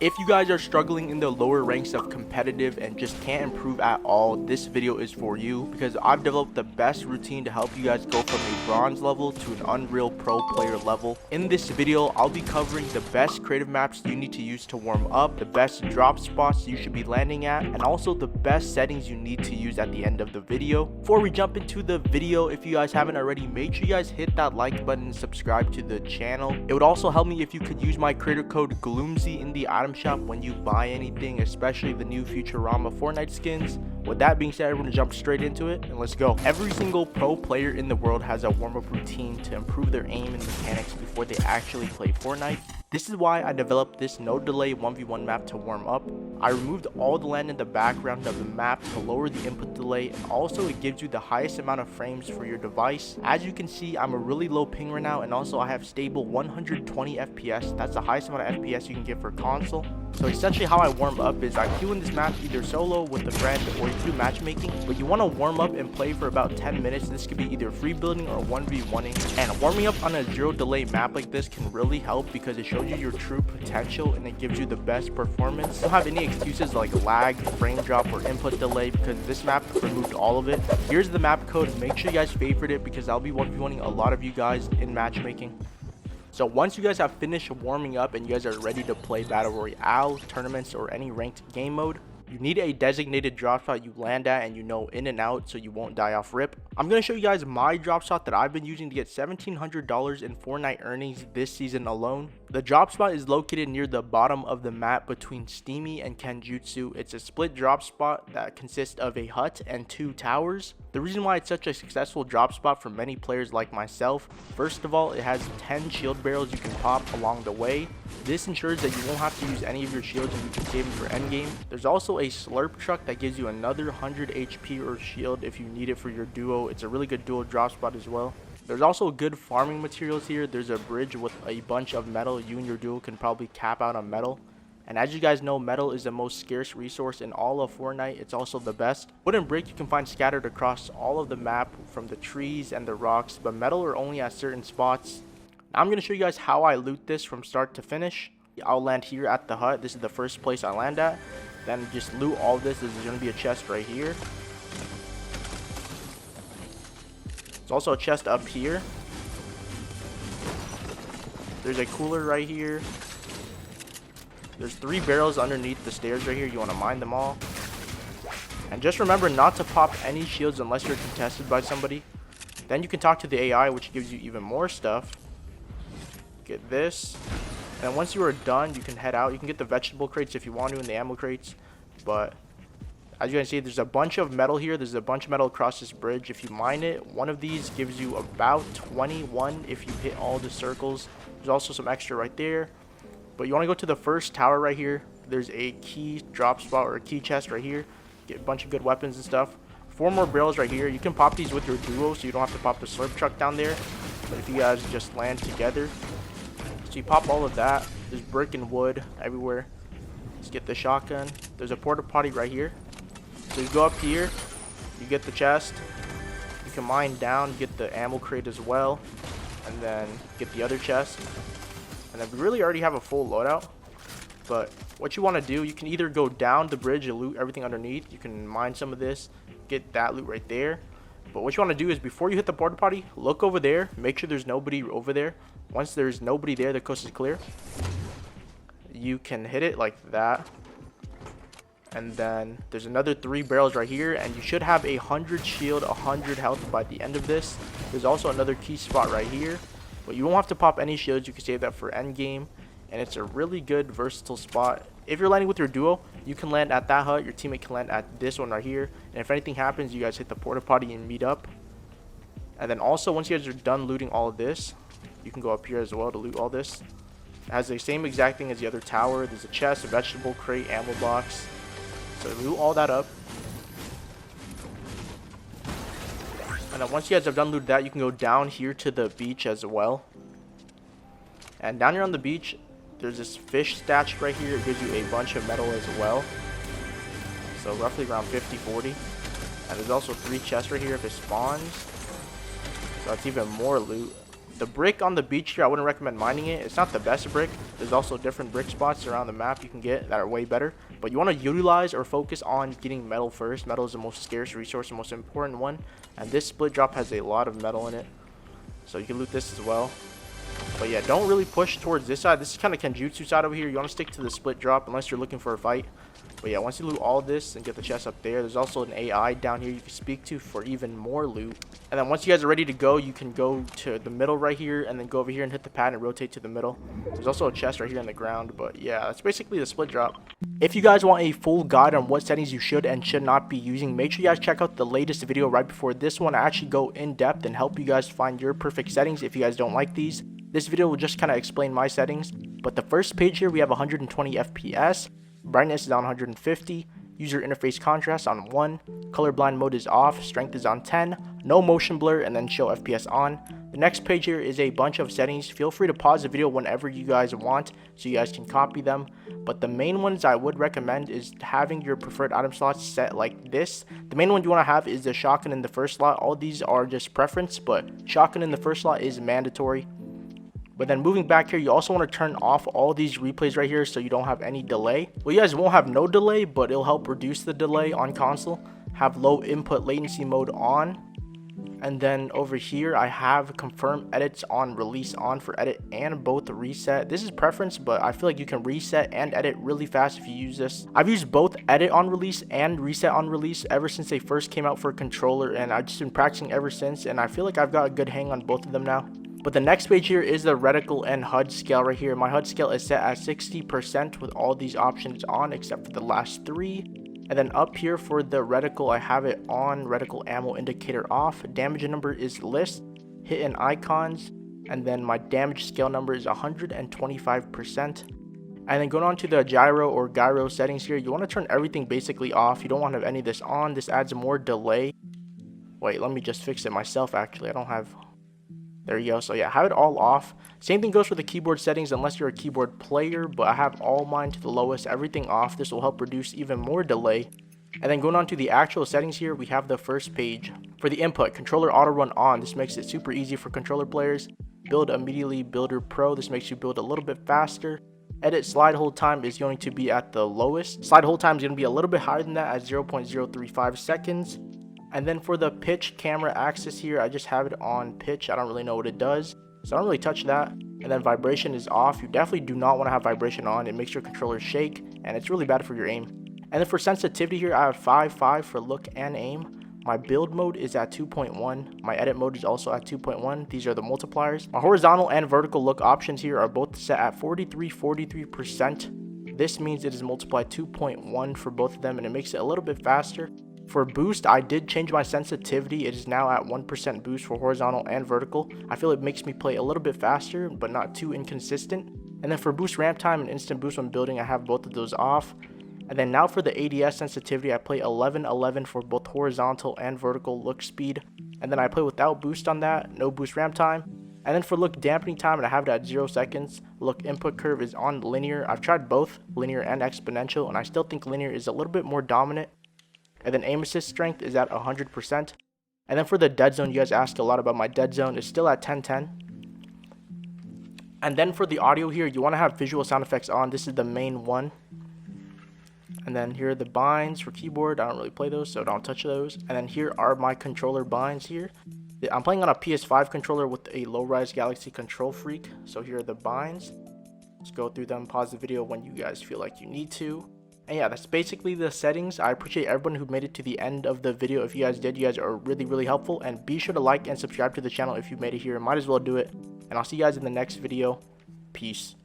If you guys are struggling in the lower ranks of competitive and just can't improve at all, this video is for you because I've developed the best routine to help you guys go from a bronze level to an Unreal Pro player level. In this video, I'll be covering the best creative maps you need to use to warm up, the best drop spots you should be landing at, and also the best settings you need to use at the end of the video. Before we jump into the video, if you guys haven't already, make sure you guys hit that like button and subscribe to the channel. It would also help me if you could use my creator code Gloomzy in the item shop when you buy anything, especially the new Futurama Fortnite skins. With that being said, we're gonna jump straight into it and let's go. Every single pro player in the world has a warm-up routine to improve their aim and mechanics before they actually play Fortnite. This is why I developed this no delay 1v1 map to warm up. I removed all the land in the background of the map to lower the input delay, and also it gives you the highest amount of frames for your device. As you can see, I'm a really low ping right now, and also I have stable 120 FPS. That's the highest amount of FPS you can get for console. So essentially how I warm up is I queue in this map either solo with a friend or you can do matchmaking, but you want to warm up and play for about 10 minutes. This could be either free building or 1v1ing, and warming up on a zero delay map like this can really help because it shows you your true potential and it gives you the best performance. You don't have any excuses like lag, frame drop, or input delay because this map removed all of it. Here's the map code. Make sure you guys favorite it because I'll be 1v1ing a lot of you guys in matchmaking. So once you guys have finished warming up and you guys are ready to play Battle Royale, tournaments, or any ranked game mode, you need a designated drop shot you land at and you know in and out so you won't die off rip. I'm going to show you guys my drop shot that I've been using to get $1,700 in Fortnite earnings this season alone. The drop spot is located near the bottom of the map between Steamy and Kenjutsu. It's a split drop spot that consists of a hut and 2 towers. The reason why it's such a successful drop spot for many players like myself, first of all, it has 10 shield barrels you can pop along the way. This ensures that you won't have to use any of your shields and you can save them for endgame. There's also a slurp truck that gives you another 100 HP or shield if you need it for your duo. It's a really good duo drop spot as well. There's also good farming materials here. There's a bridge with a bunch of metal. You and your duo can probably cap out on metal. And as you guys know, metal is the most scarce resource in all of Fortnite. It's also the best. Wood and brick you can find scattered across all of the map from the trees and the rocks, but metal are only at certain spots. Now I'm going to show you guys how I loot this from start to finish. I'll land here at the hut. This is the first place I land at. Then just loot all this. There's going to be a chest right here. There's also a chest up here. There's a cooler right here. There's 3 barrels underneath the stairs right here. You want to mine them all. And just remember not to pop any shields unless you're contested by somebody. Then you can talk to the AI, which gives you even more stuff. Get this. And once you are done, you can head out. You can get the vegetable crates if you want to and the ammo crates. But as you can see, there's a bunch of metal here. There's a bunch of metal across this bridge. If you mine it, one of these gives you about 21 if you hit all the circles. There's also some extra right there. But you want to go to the first tower right here. There's a key drop spot or a key chest right here. Get a bunch of good weapons and stuff. 4 more barrels right here. You can pop these with your duo so you don't have to pop the slurp truck down there. But if you guys just land together. So you pop all of that. There's brick and wood everywhere. Let's get the shotgun. There's a porta potty right here. So you go up here. You get the chest. You can mine down. Get the ammo crate as well. And then get the other chest. And then we really already have a full loadout. But what you want to do, you can either go down the bridge and loot everything underneath. You can mine some of this. Get that loot right there. But what you want to do is before you hit the porta potty, look over there. Make sure there's nobody over there. Once there's nobody there, the coast is clear. You can hit it like that. And then there's another 3 barrels right here. And you should have 100 shield, 100 health by the end of this. There's also another key spot right here. But you won't have to pop any shields. You can save that for end game. And it's a really good versatile spot. If you're landing with your duo, you can land at that hut. Your teammate can land at this one right here. And if anything happens, you guys hit the porta potty and meet up. And then also once you guys are done looting all of this, you can go up here as well to loot all this. It has the same exact thing as the other tower. There's a chest, a vegetable crate, ammo box. So loot all that up. And then once you guys have done looted that, you can go down here to the beach as well. And down here on the beach, there's this fish statue right here. It gives you a bunch of metal as well. So roughly around 50-40. And there's also 3 chests right here if it spawns. So that's even more loot. The brick on the beach here, I wouldn't recommend mining it. It's not the best brick. There's also different brick spots around the map you can get that are way better. But you want to utilize or focus on getting metal first. Metal is the most scarce resource, the most important one. And this split drop has a lot of metal in it. So you can loot this as well. But yeah, don't really push towards this side. This is kind of Kenjutsu side over here. You want to stick to the split drop unless you're looking for a fight. But yeah, once you loot all this and get the chest up there, there's also an AI down here you can speak to for even more loot. And then once you guys are ready to go, you can go to the middle right here and then go over here and hit the pad and rotate to the middle. There's also a chest right here in the ground. But yeah, that's basically the split drop. If you guys want a full guide on what settings you should and should not be using, make sure you guys check out the latest video right before this one. I actually go in depth and help you guys find your perfect settings if you guys don't like these. This video will just kind of explain my settings. But the first page here, we have 120 FPS. Brightness is on 150. User interface contrast on 1, colorblind mode is off, strength is on 10, no motion blur, and then show FPS on. The next page here is a bunch of settings. Feel free to pause the video whenever you guys want so you guys can copy them. But the main ones I would recommend is having your preferred item slots set like this. The main one you want to have is the shotgun in the first slot. All these are just preference, but shotgun in the first slot is mandatory. But then moving back here, you also want to turn off all these replays right here so you don't have any delay. Well, you guys won't have no delay, but it'll help reduce the delay on console. Have low input latency mode on. And then over here, I have confirm edits on release on for edit and both reset. This is preference, but I feel like you can reset and edit really fast if you use this. I've used both edit on release and reset on release ever since they first came out for a controller, and I've just been practicing ever since, and I feel like I've got a good hang on both of them now. But the next page here is the reticle and HUD scale right here. My HUD scale is set at 60% with all these options on except for the last 3. And then up here for the reticle, I have it on, reticle ammo indicator off. Damage number is list, hit and icons, and then my damage scale number is 125%. And then going on to the gyro or gyro settings here, you want to turn everything basically off. You don't want to have any of this on. This adds more delay. Wait, let me just fix it myself actually. I don't have... There you go. So yeah, have it all off. Same thing goes for the keyboard settings unless you're a keyboard player, but I have all mine to the lowest, everything off. This will help reduce even more delay. And then going on to the actual settings here, we have the first page. For the input, controller auto run on. This makes it super easy for controller players. Build immediately, builder pro. This makes you build a little bit faster. Edit slide hold time is going to be at the lowest. Slide hold time is going to be a little bit higher than that at 0.035 seconds. And then for the pitch camera axis here, I just have it on pitch. I don't really know what it does, so I don't really touch that. And then vibration is off. You definitely do not want to have vibration on. It makes your controller shake, and it's really bad for your aim. And then for sensitivity here, I have 5.5 for look and aim. My build mode is at 2.1. My edit mode is also at 2.1. These are the multipliers. My horizontal and vertical look options here are both set at 43%. This means it is multiplied 2.1 for both of them, and it makes it a little bit faster. For boost, I did change my sensitivity. It is now at 1% boost for horizontal and vertical. I feel it makes me play a little bit faster, but not too inconsistent. And then for boost ramp time and instant boost when building, I have both of those off. And then now for the ADS sensitivity, I play 11:11 for both horizontal and vertical look speed. And then I play without boost on that, no boost ramp time. And then for look dampening time, and I have it at 0 seconds. Look input curve is on linear. I've tried both linear and exponential, and I still think linear is a little bit more dominant. And then aim assist strength is at 100%. And then for the dead zone, you guys ask a lot about my dead zone. It's still at 1010. And then for the audio here, you want to have visual sound effects on. This is the main one. And then here are the binds for keyboard. I don't really play those, so don't touch those. And then here are my controller binds here. I'm playing on a PS5 controller with a low-rise Galaxy Control Freak. So here are the binds. Let's go through them. Pause the video when you guys feel like you need to. And yeah, that's basically the settings. I appreciate everyone who made it to the end of the video. If you guys did, you guys are really helpful. And be sure to like and subscribe to the channel if you made it here. Might as well do it. And I'll see you guys in the next video. Peace.